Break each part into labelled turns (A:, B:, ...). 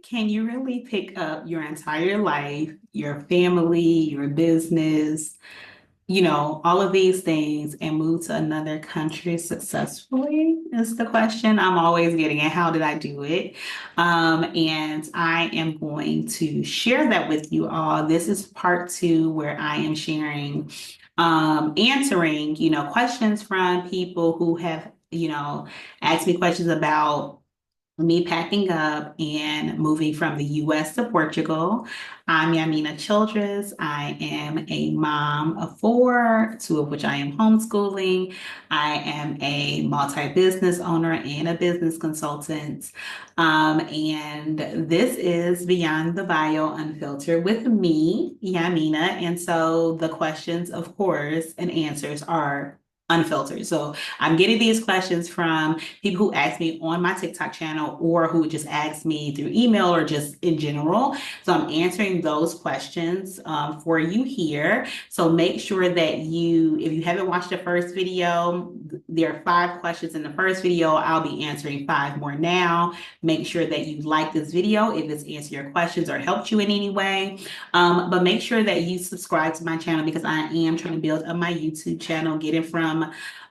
A: can you really pick up your entire life, your family, your business, all of these things and move to another country successfully is the question I'm always getting. And how did I do it? And I am going to share that with you all. This is part two where I am sharing, answering, questions from people who have, asked me questions about me packing up and moving from the US to Portugal. I'm Yaminah Childress. I am a mom of four, two of which I am homeschooling. I am a multi-business owner and a business consultant. And this is Beyond the Bio Unfiltered with me, Yaminah. And so the questions, of course, and answers are unfiltered. So I'm getting these questions from people who ask me on my TikTok channel or who just ask me through email or just in general. So I'm answering those questions for you here. So make sure that if you haven't watched the first video, there are 5 questions in the first video. I'll be answering 5 more now. Make sure that you like this video if it's answered your questions or helped you in any way. But make sure that you subscribe to my channel because I am trying to build up my YouTube channel, getting from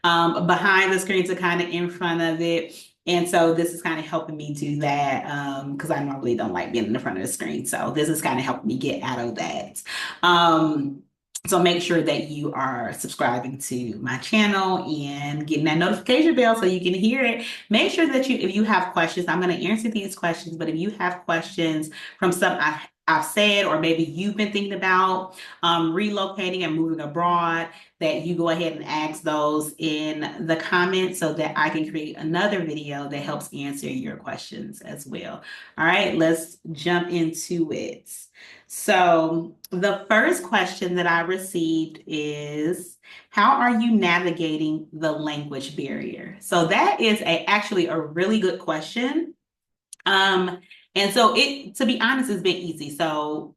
A: behind the screen to kind of in front of it. And so this is kind of helping me do that because I normally don't like being in the front of the screen. So this is kind of helping me get out of that. So make sure that you are subscribing to my channel and getting that notification bell so you can hear it. Make sure that if you have questions, I'm going to answer these questions, but if you have questions from something I've said, or maybe you've been thinking about relocating and moving abroad, that you go ahead and ask those in the comments so that I can create another video that helps answer your questions as well. All right, let's jump into it. So the first question that I received is, how are you navigating the language barrier? So that is actually a really good question. And so to be honest, it's been easy. So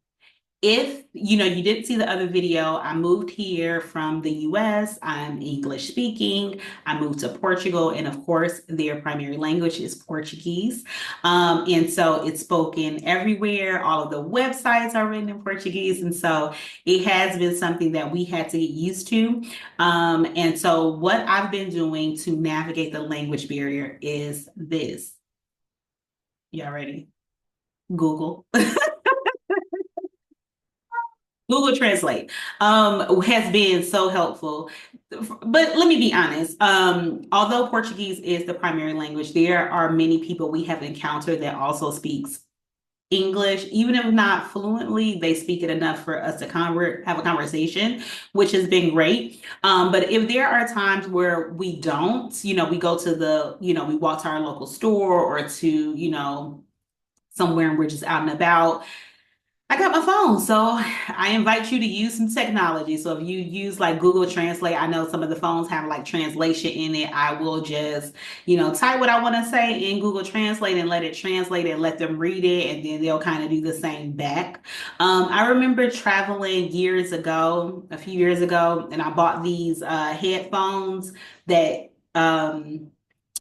A: if you didn't see the other video, I moved here from the US. I'm English speaking. I moved to Portugal, and of course, their primary language is Portuguese. And so it's spoken everywhere. All of the websites are written in Portuguese. And so it has been something that we had to get used to. And so what I've been doing to navigate the language barrier is this. Y'all ready? Google. Google Translate has been so helpful. But let me be honest. Although Portuguese is the primary language, there are many people we have encountered that also speaks English, even if not fluently, they speak it enough for us to have a conversation, which has been great. But if there are times where we don't, we go to we walk to our local store or to, somewhere and we're just out and about, I got my phone, so I invite you to use some technology. So if you use like Google Translate, I know some of the phones have like translation in it. I will just, type what I want to say in Google Translate and let it translate and let them read it, and then they'll kind of do the same back. I remember traveling a few years ago, and I bought these headphones that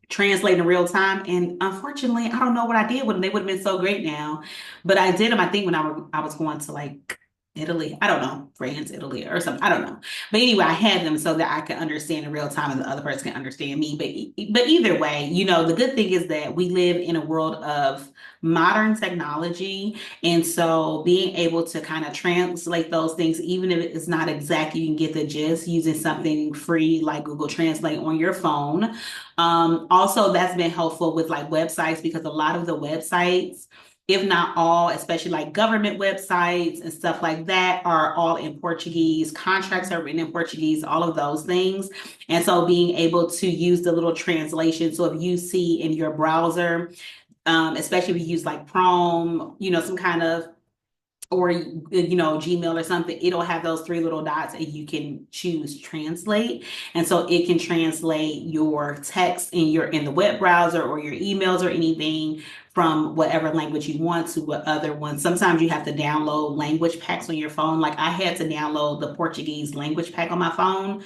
A: translate in real time. And unfortunately, I don't know what I did with them. They would have been so great now. But I did them, I think, when I was going to like Italy. I don't know, France, Italy, or something. I don't know. But anyway, I had them so that I could understand in real time and the other person can understand me. But either way, the good thing is that we live in a world of modern technology. And so being able to kind of translate those things, even if it's not exact, you can get the gist using something free like Google Translate on your phone. Also, that's been helpful with like websites, because a lot of the websites, if not all, especially like government websites and stuff like that, are all in Portuguese. Contracts are written in Portuguese, all of those things. And so being able to use the little translation. So if you see in your browser, especially if you use like Chrome, some kind of, or Gmail or something, it'll have those 3 little dots and you can choose translate. And so it can translate your text in the web browser or your emails or anything from whatever language you want to what other one. Sometimes you have to download language packs on your phone. Like I had to download the Portuguese language pack on my phone.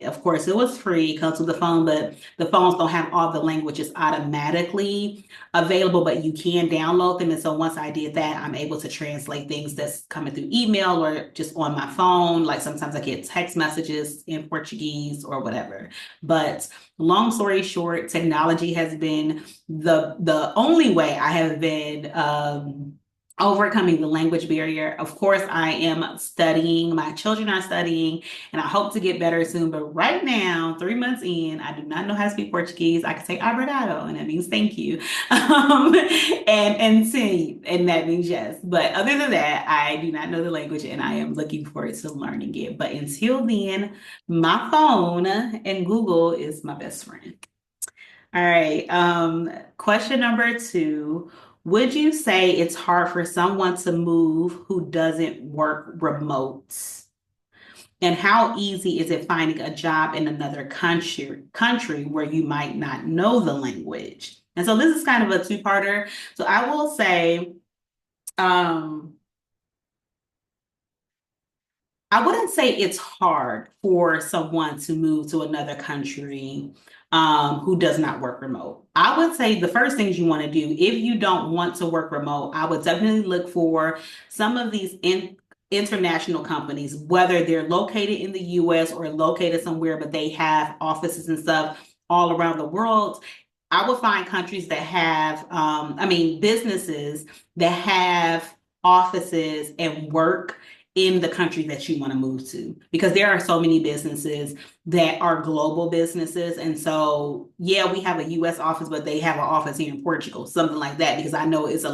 A: Of course, it was free, it comes with the phone, but the phones don't have all the languages automatically available, but you can download them. And so once I did that, I'm able to translate things that's coming through email or just on my phone. Like sometimes I get text messages in Portuguese or whatever. But long story short, technology has been the only way I have been overcoming the language barrier. Of course, I am studying, my children are studying, and I hope to get better soon. But right now, 3 months in, I do not know how to speak Portuguese. I can say obrigado, and that means thank you. And sim, and that means yes. But other than that, I do not know the language, and I am looking forward to learning it. But until then, my phone and Google is my best friend. All right. Question number 2. Would you say it's hard for someone to move who doesn't work remote? And how easy is it finding a job in another country where you might not know the language? And so this is kind of a two-parter. So I will say, I wouldn't say it's hard for someone to move to another country who does not work remote. I would say the first things you want to do, if you don't want to work remote, I would definitely look for some of these international companies, whether they're located in the US or located somewhere, but they have offices and stuff all around the world. I would find countries that have, businesses that have offices and work in the country that you want to move to, because there are so many businesses that are global businesses. And so, yeah, we have a US office, but they have an office here in Portugal, something like that, because I know it's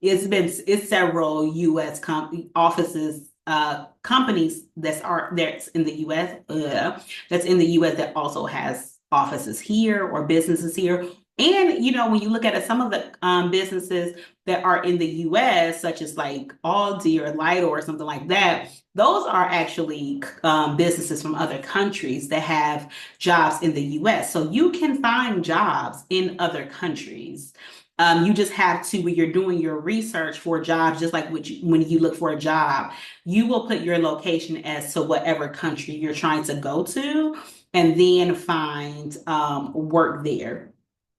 A: it's several US offices, companies that's in the US, that also has offices here or businesses here. And, when you look at it, some of the businesses that are in the US, such as like Aldi or Lido or something like that, those are actually businesses from other countries that have jobs in the US. So you can find jobs in other countries. You just have to, when you're doing your research for jobs, just like when you look for a job, you will put your location as to whatever country you're trying to go to, and then find work there.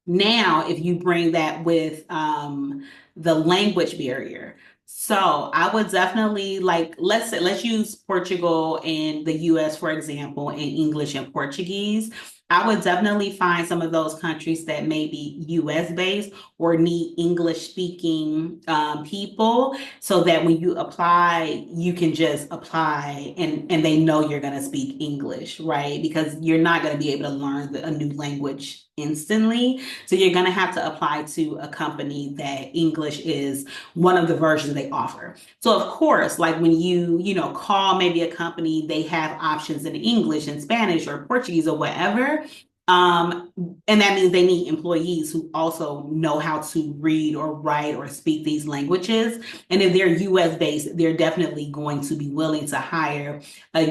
A: Now, if you bring that with the language barrier, so I would definitely, like, let's use Portugal and the US, for example, in English and Portuguese. I would definitely find some of those countries that may be US based or need English speaking people, so that when you apply, you can just apply and they know you're going to speak English, right? Because you're not going to be able to learn a new language instantly. So you're going to have to apply to a company that English is one of the versions they offer. So of course, like when you call maybe a company, they have options in English and Spanish or Portuguese or whatever. And that means they need employees who also know how to read or write or speak these languages. And if they're US based, they're definitely going to be willing to hire a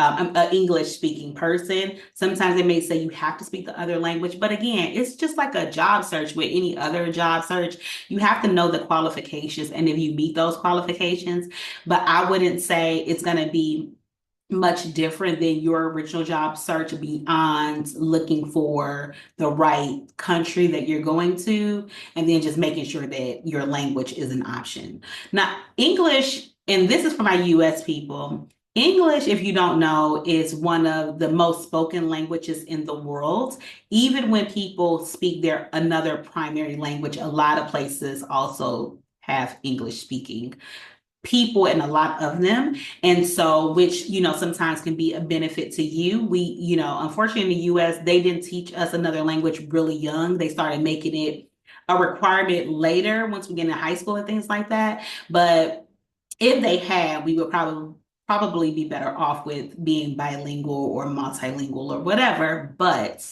A: an English speaking person. Sometimes they may say you have to speak the other language, but again, it's just like a job search with any other job search. You have to know the qualifications, and if you meet those qualifications, but I wouldn't say it's going to be much different than your original job search beyond looking for the right country that you're going to, and then just making sure that your language is an option. Now, English, and this is for my US people, English, if you don't know, is one of the most spoken languages in the world. Even when people speak their another primary language, a lot of places also have English speaking people, and a lot of them. And so, which, sometimes can be a benefit to you. Unfortunately in the US, they didn't teach us another language really young. They started making it a requirement later once we get into high school and things like that. But if they had, we would probably be better off with being bilingual or multilingual or whatever. But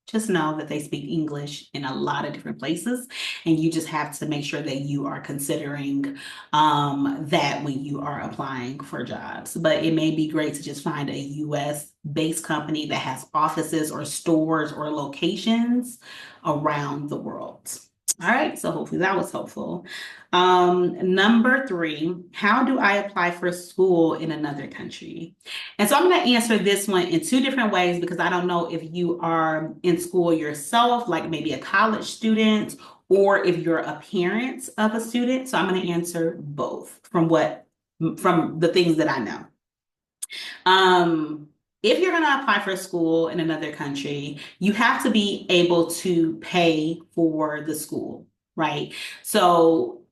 A: just know that they speak English in a lot of different places, and you just have to make sure that you are considering that when you are applying for jobs. But it may be great to just find a US based company that has offices or stores or locations around the world. All right, so hopefully that was helpful. Number three, how do I apply for school in another country? And so I'm going to answer this one in two different ways because I don't know if you are in school yourself, like maybe a college student, or if you're a parent of a student. So I'm going to answer both from the things that I know. If you're going to apply for school in another country, you have to be able to pay for the school, right? So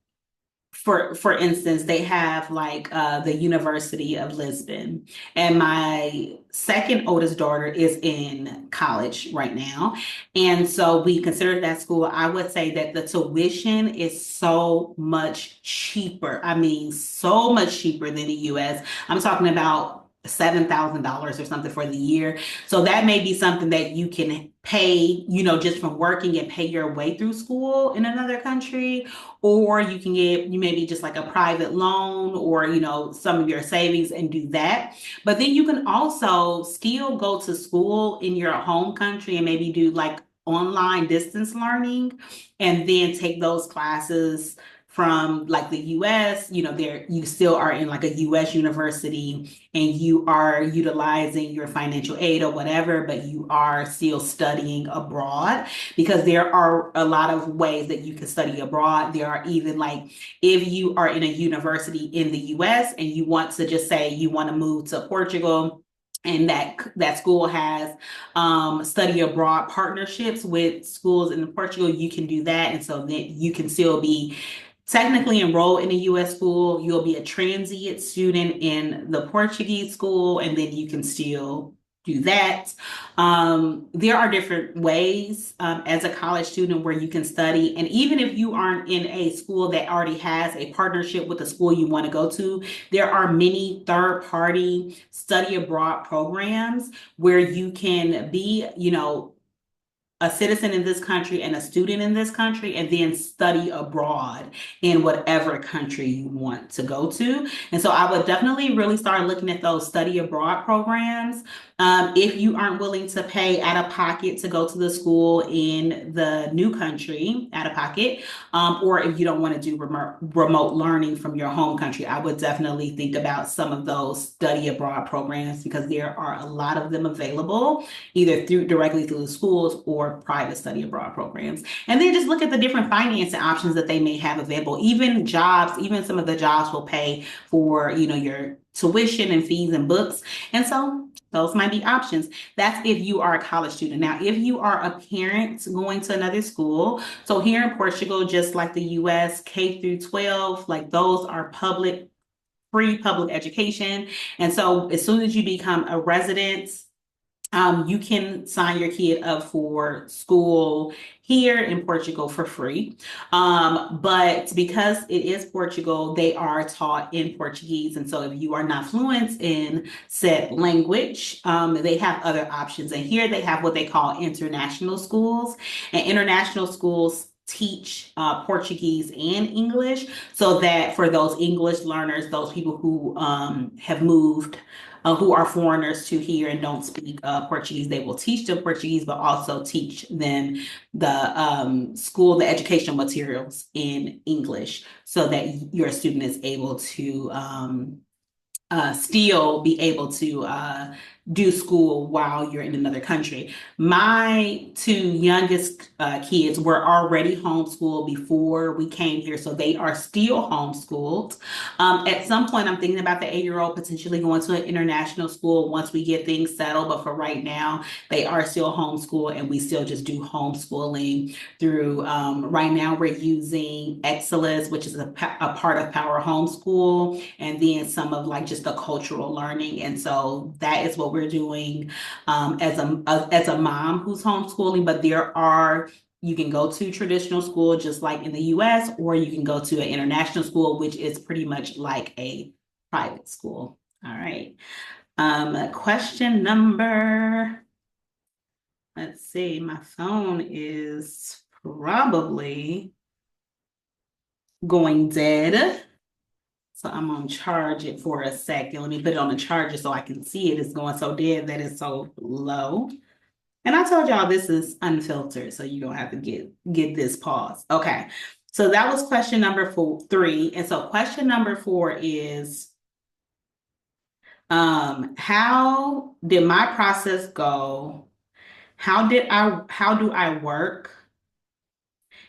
A: for instance, they have like the University of Lisbon, and my second oldest daughter is in college right now, and so we consider that school. I would say that the tuition is so much cheaper. I mean, so much cheaper than the U.S. I'm talking about $7,000 or something for the year. So that may be something that you can pay, just from working and pay your way through school in another country, or you can get you maybe just like a private loan or some of your savings and do that. But then you can also still go to school in your home country and maybe do like online distance learning and then take those classes from like the US, there you still are in like a US university and you are utilizing your financial aid or whatever, but you are still studying abroad because there are a lot of ways that you can study abroad. There are even like if you are in a university in the US and you want to just say you want to move to Portugal, and that school has study abroad partnerships with schools in Portugal, you can do that. And so then you can still be technically enrolled in a U.S. school. You'll be a transient student in the Portuguese school, and then you can still do that. There are different ways as a college student where you can study. And even if you aren't in a school that already has a partnership with the school you want to go to, there are many third-party study abroad programs where you can be, a citizen in this country and a student in this country, and then study abroad in whatever country you want to go to. And so I would definitely really start looking at those study abroad programs. If you aren't willing to pay out of pocket to go to the school in the new country out of pocket, or if you don't want to do remote learning from your home country, I would definitely think about some of those study abroad programs because there are a lot of them available either directly through the schools or private study abroad programs. And then just look at the different financing options that they may have available. Even some of the jobs will pay for, your tuition and fees and books. And so those might be options. That's if you are a college student. Now, if you are a parent going to another school, so here in Portugal, just like the US, K through 12, like those are free public education. And so as soon as you become a resident, you can sign your kid up for school here in Portugal for free. But because it is Portugal, they are taught in Portuguese. And so if you are not fluent in said language, they have other options. And here they have what they call international schools. And international schools teach Portuguese and English so that for those English learners, those people who have moved who are foreigners to here and don't speak Portuguese, they will teach them Portuguese, but also teach them the educational materials in English so that your student is able to still be able to do school while you're in another country. My two youngest kids were already homeschooled before we came here, so they are still homeschooled. At some point, I'm thinking about the 8-year-old potentially going to an international school once we get things settled, but for right now, they are still homeschooled and we still just do homeschooling through, right now we're using Excelis, which is a part of Power Homeschool, and then some of like just the cultural learning. And so that is what we're doing as a mom who's homeschooling. But you can go to traditional school just like in the US, or you can go to an international school, which is pretty much like a private school. All right. Question number, let's see, my phone is probably going dead. So I'm gonna charge it for a second. Let me put it on the charger so I can see it. It's going so dead that it's so low. And I told y'all this is unfiltered, so you don't have to get this pause. Okay. So that was question number three. And so question number four is how did my process go? How do I work?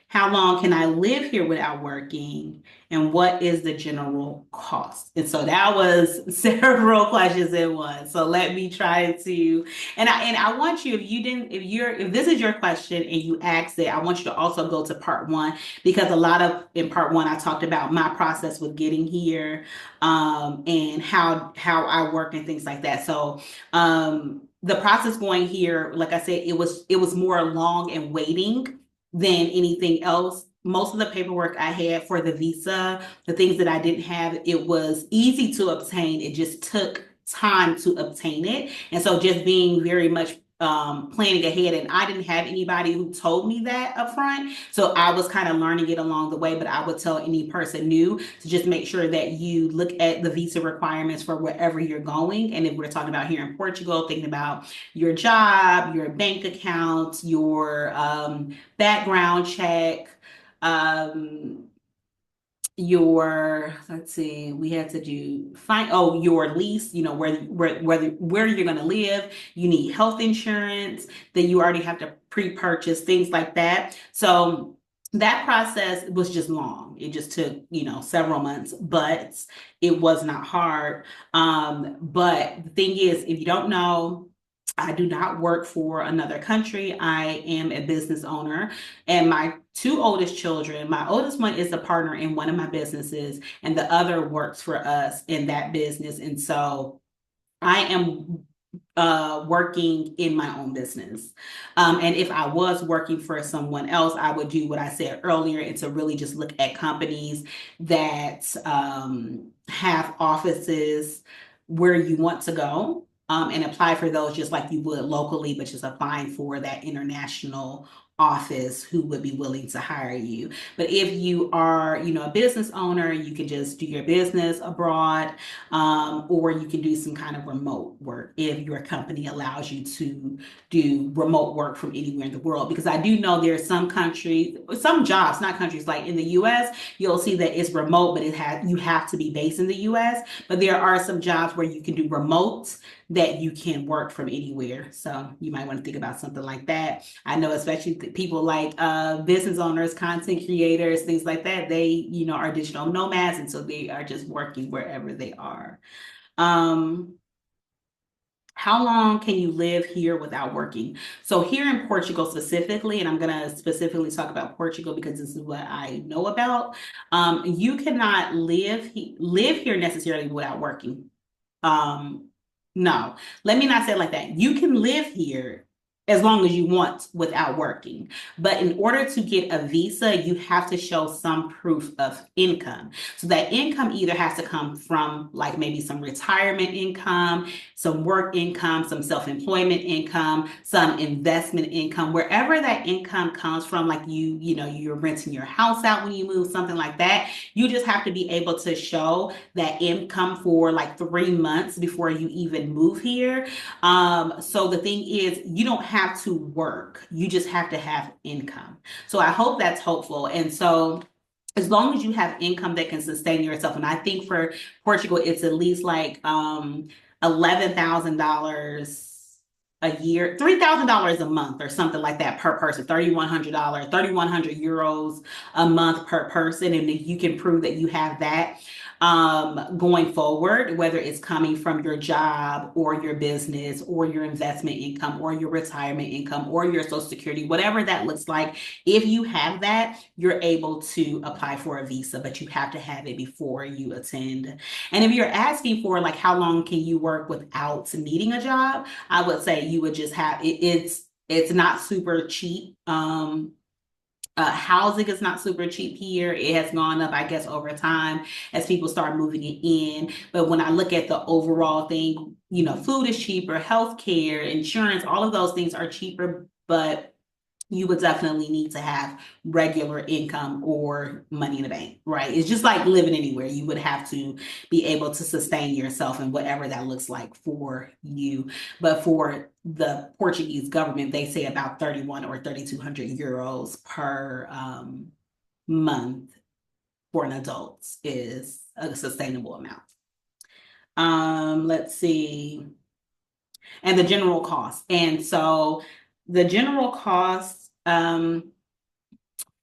A: How long can I live here without working? And what is the general cost? And so that was several questions in one. So let me try to, and I want you, if this is your question and you asked it, I want you to also go to part one, because in part one, I talked about my process with getting here, and how I work and things like that. So, the process going here, like I said, it was more long and waiting than anything else. Most of the paperwork I had for the visa, the things that I didn't have, it was easy to obtain. It just took time to obtain it. And so just being very much planning ahead, and I didn't have anybody who told me that up front. So I was kind of learning it along the way, but I would tell any person new to just make sure that you look at the visa requirements for wherever you're going. And if we're talking about here in Portugal, thinking about your job, your bank account, your background check, let's see, we had to your lease, where you're going to live. You need health insurance, then you already have to pre-purchase things like that. So that process was just long. It just took, several months, but it was not hard. But the thing is, if you don't know, I do not work for another country. I am a business owner, and my two oldest children, my oldest one is a partner in one of my businesses, and the other works for us in that business. And so I am working in my own business. And if I was working for someone else, I would do what I said earlier, and to really just look at companies that have offices where you want to go, and apply for those just like you would locally, but just applying for that international office who would be willing to hire you. But if you are, a business owner, you can just do your business abroad, or you can do some kind of remote work if your company allows you to do remote work from anywhere in the world. Because I do know there's some countries, some jobs, not countries, like in the US, you'll see that it's remote, but you have to be based in the US. But there are some jobs where you can do remote that you can work from anywhere. So you might want to think about something like that. I know, especially people like business owners, content creators, things like that, they, are digital nomads, and so they are just working wherever they are. How long can you live here without working? So here in Portugal specifically, and I'm going to specifically talk about Portugal because this is what I know about, you cannot live here necessarily without working. No, let me not say it like that. You can live here as long as you want without working. But in order to get a visa, you have to show some proof of income. So that income either has to come from like maybe some retirement income, some work income, some self-employment income, some investment income, wherever that income comes from, like you're renting your house out when you move, something like that. You just have to be able to show that income for like 3 months before you even move here. So the thing is, you don't have to work. You just have to have income. So I hope that's helpful. And so as long as you have income that can sustain yourself, and I think for Portugal, it's at least like $11,000 a year, $3,000 a month or something like that per person, $3,100, 3,100 euros a month per person. And if you can prove that you have that, going forward, whether it's coming from your job or your business or your investment income or your retirement income or your Social Security, whatever that looks like, if you have that, you're able to apply for a visa, but you have to have it before you attend. And if you're asking for like how long can you work without needing a job, I would say you would just have it's not super cheap. Housing is not super cheap here. It has gone up, I guess, over time as people start moving it in. But when I look at the overall thing, food is cheaper, healthcare, insurance, all of those things are cheaper. But you would definitely need to have regular income or money in the bank, right? It's just like living anywhere. You would have to be able to sustain yourself and whatever that looks like for you. But for the Portuguese government, they say about 31 or 3,200 euros per month for an adult is a sustainable amount. Let's see. And the general cost. And so the general cost and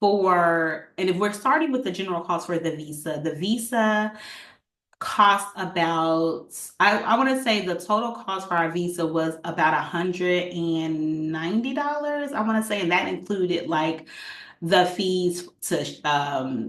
A: if we're starting with the general cost for the visa cost about, I want to say the total cost for our visa was about $190, I want to say, and that included like the fees to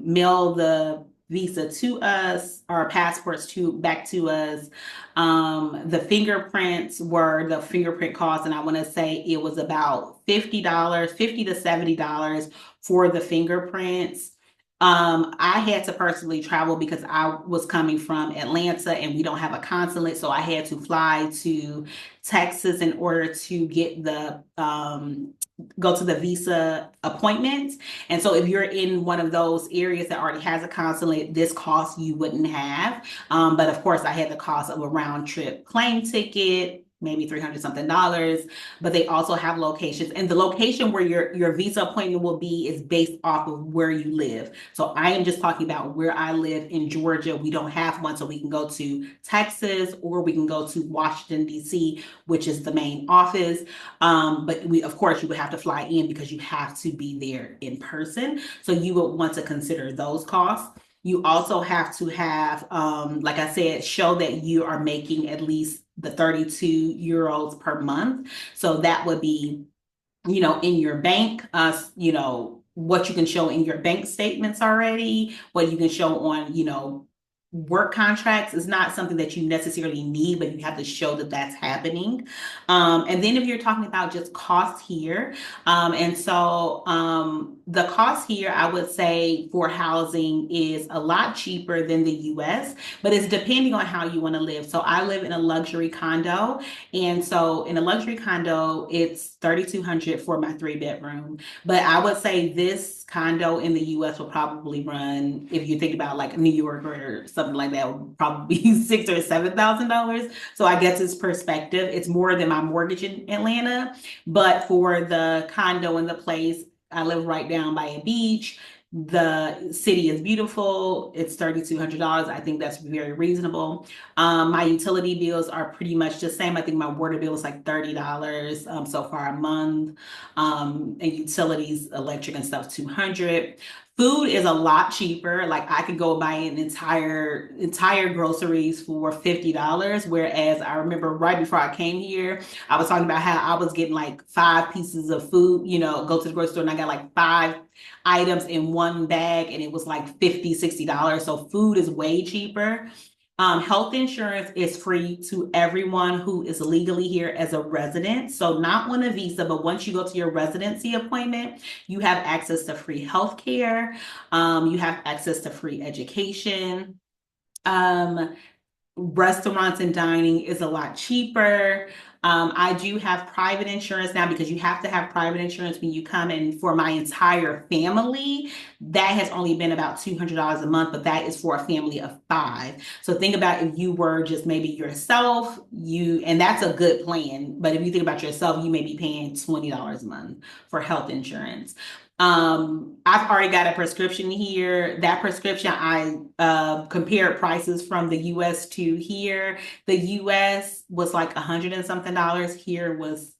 A: mail the visa to us, our passports back to us. The fingerprints were the fingerprint cost, and I want to say it was about $50, $50 to $70 for the fingerprints. I had to personally travel because I was coming from Atlanta and we don't have a consulate, so I had to fly to Texas in order to get the go to the visa appointments. And so if you're in one of those areas that already has a consulate, this cost you wouldn't have. But of course, I had the cost of a round trip plane ticket, maybe $300 something, but they also have locations, and the location where your visa appointment will be is based off of where you live. So I am just talking about where I live in Georgia. We don't have one, so we can go to Texas or we can go to Washington, D.C., which is the main office. But of course, you would have to fly in because you have to be there in person. So you would want to consider those costs. You also have to have, like I said, show that you are making at least the 32 euros per month. So that would be, in your bank, what you can show in your bank statements already, what you can show on, work contracts is not something that you necessarily need, but you have to show that that's happening. And then if you're talking about just cost here, the cost here, I would say for housing is a lot cheaper than the US, but it's depending on how you want to live. So I live in a luxury condo. And so in a luxury condo, it's $3,200 for my 3-bedroom. But I would say this condo in the US will probably run, if you think about like New York or something like that, would probably be $6,000 or $7,000. So I guess it's perspective. It's more than my mortgage in Atlanta. But for the condo in the place, I live right down by a beach. The city is beautiful. It's $3,200. I think that's very reasonable. My utility bills are pretty much the same. I think my water bill is like $30 so far a month. And utilities, electric and stuff, $200. Food is a lot cheaper. Like I could go buy an entire groceries for $50. Whereas I remember right before I came here, I was talking about how I was getting like 5 pieces of food, go to the grocery store and I got like 5 items in one bag and it was like $50, $60. So food is way cheaper. Health insurance is free to everyone who is legally here as a resident. So not on a visa, but once you go to your residency appointment, you have access to free health care. You have access to free education. Restaurants and dining is a lot cheaper. I do have private insurance now because you have to have private insurance when you come in. For my entire family, that has only been about $200 a month, but that is for a family of 5. So think about if you were just maybe yourself, and that's a good plan. But if you think about yourself, you may be paying $20 a month for health insurance. I've already got a prescription here. That prescription, I compared prices from the US to here. The US was like $100 and something. Here was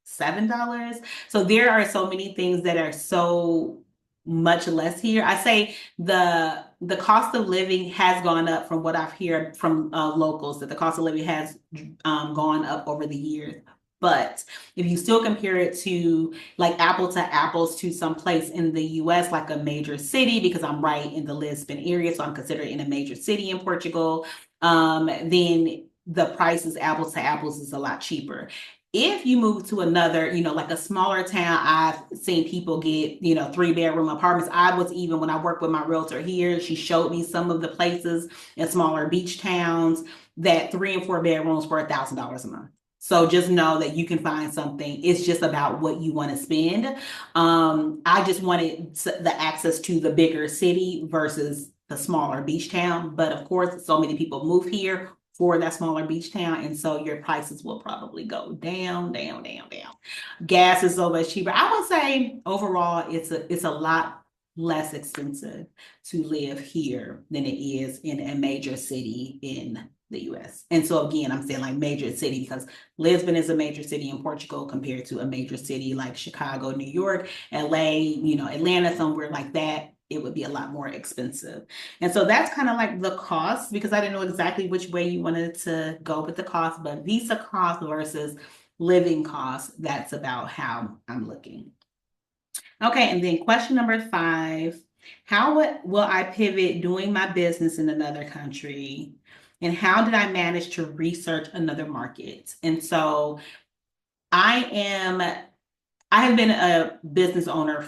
A: $7. So there are so many things that are so much less here. I say the cost of living has gone up from what I've heard from locals, that the cost of living has gone up over the years. But if you still compare it to like apple to apples to some place in the US, like a major city, because I'm right in the Lisbon area, so I'm considered in a major city in Portugal, then the prices apples to apples is a lot cheaper. If you move to another, like a smaller town, I've seen people get, 3-bedroom apartments. When I worked with my realtor here, she showed me some of the places in smaller beach towns that 3 and 4 bedrooms for $1,000 a month. So just know that you can find something. It's just about what you want to spend. I just wanted the access to the bigger city versus the smaller beach town. But of course, so many people move here for that smaller beach town. And so your prices will probably go down, down, down, down. Gas is so much cheaper. I would say overall, it's a lot less expensive to live here than it is in a major city in the US. And so again, I'm saying like major city because Lisbon is a major city in Portugal compared to a major city like Chicago, New York, LA, Atlanta, somewhere like that. It would be a lot more expensive. And so that's kind of like the cost because I didn't know exactly which way you wanted to go with the cost, but visa cost versus living costs, that's about how I'm looking. Okay, and then question number 5, how will I pivot doing my business in another country? And how did I manage to research another market? And so I have been a business owner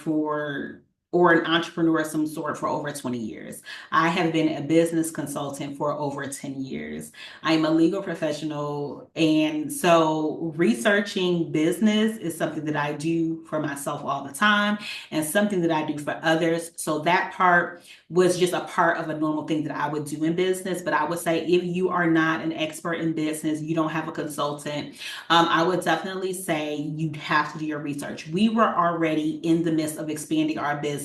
A: or an entrepreneur of some sort for over 20 years. I have been a business consultant for over 10 years. I'm a legal professional. And so researching business is something that I do for myself all the time and something that I do for others. So that part was just a part of a normal thing that I would do in business. But I would say if you are not an expert in business, you don't have a consultant, I would definitely say you have to do your research. We were already in the midst of expanding our business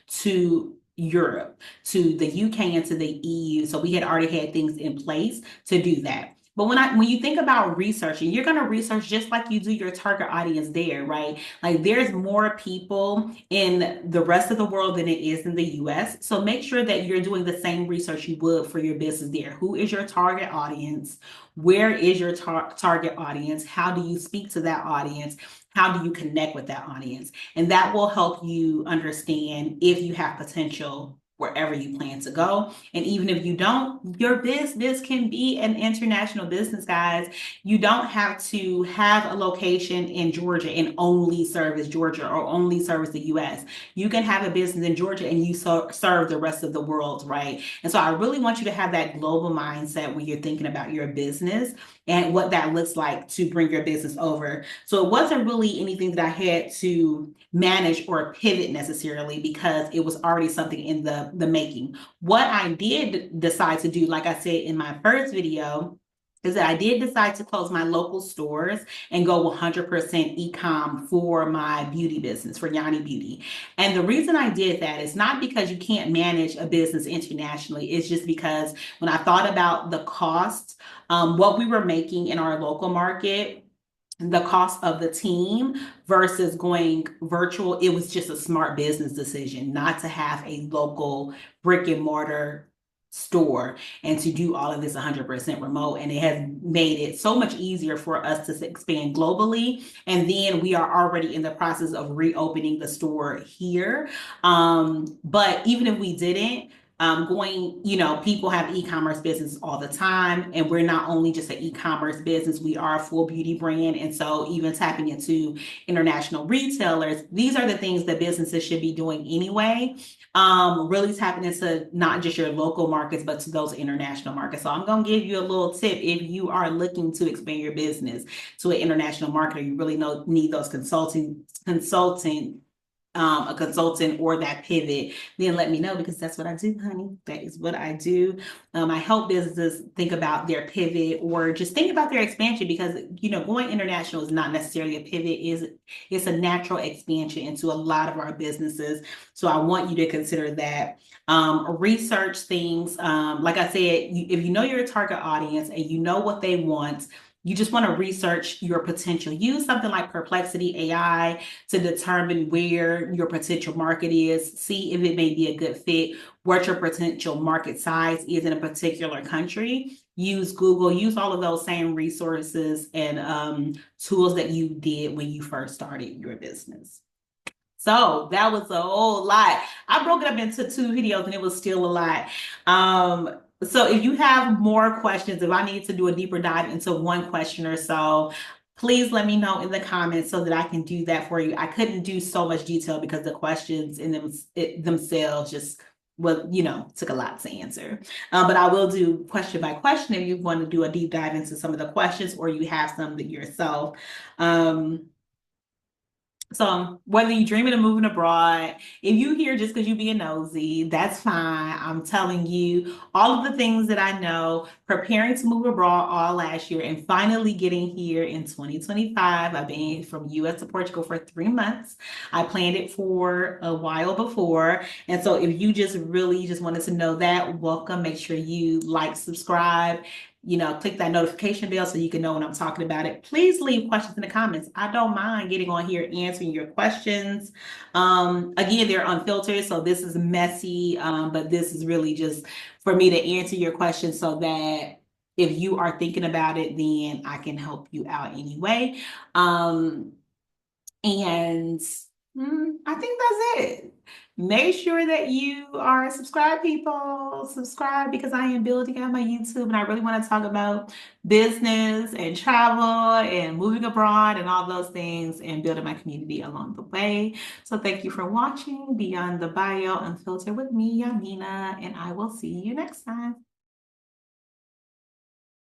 A: to Europe, to the UK, and to the EU. So we had already had things in place to do that. But when you think about researching, you're going to research just like you do your target audience there, right? Like there's more people in the rest of the world than it is in the US. So make sure that you're doing the same research you would for your business there. Who is your target audience? Where is your target audience? How do you speak to that audience? How do you connect with that audience? And that will help you understand if you have potential wherever you plan to go. And even if you don't, your business can be an international business, guys. You don't have to have a location in Georgia and only service Georgia or only service the US. You can have a business in Georgia and you serve the rest of the world, right? And so I really want you to have that global mindset when you're thinking about your business and what that looks like to bring your business over. So it wasn't really anything that I had to manage or pivot necessarily because it was already something in the making. What I did decide to do, like I said in my first video, is that I did decide to close my local stores and go 100% e-com for my beauty business, for Yanni Beauty. And the reason I did that is not because you can't manage a business internationally. It's just because when I thought about the cost, what we were making in our local market, the cost of the team versus going virtual, it was just a smart business decision not to have a local brick and mortar store and to do all of this 100% remote. And it has made it so much easier for us to expand globally. And then we are already in the process of reopening the store here. But even if we didn't, people have e-commerce business all the time, and we're not only just an e-commerce business, we are a full beauty brand. And so even tapping into international retailers, these are the things that businesses should be doing anyway. Really tapping into not just your local markets, but to those international markets. So I'm going to give you a little tip. If you are looking to expand your business to an international market, or you really need those a consultant or that pivot, then let me know because that's what I do, honey. That is what I do. I help businesses think about their pivot or just think about their expansion because, going international is not necessarily a pivot. It's a natural expansion into a lot of our businesses. So I want you to consider that. Research things. Like I said, if you know your target audience and you know what they want, you just want to research your potential. Use something like Perplexity AI to determine where your potential market is. See if it may be a good fit, what your potential market size is in a particular country. Use Google, use all of those same resources and tools that you did when you first started your business. So that was a whole lot. I broke it up into 2 videos and it was still a lot. So if you have more questions, if I need to do a deeper dive into one question or so, please let me know in the comments so that I can do that for you. I couldn't do so much detail because the questions in themselves just well, took a lot to answer. But I will do question by question if you want to do a deep dive into some of the questions or you have some that yourself. So whether you're dreaming of moving abroad, if you here just because you being nosy, that's fine. I'm telling you all of the things that I know, preparing to move abroad all last year and finally getting here in 2025. I've been from US to Portugal for 3 months. I planned it for a while before. And so if you just really just wanted to know that, welcome. Make sure you like, subscribe, click that notification bell so you can know when I'm talking about it. Please leave questions in the comments. I don't mind getting on here answering your questions. Again, they're unfiltered, so this is messy, but this is really just for me to answer your questions so that if you are thinking about it, then I can help you out anyway. And I think that's it. Make sure that you are subscribed, people. Subscribe because I am building out my YouTube and I really want to talk about business and travel and moving abroad and all those things and building my community along the way. So thank you for watching Beyond the Bio Unfiltered with me, Yaminah, and I will see you next time.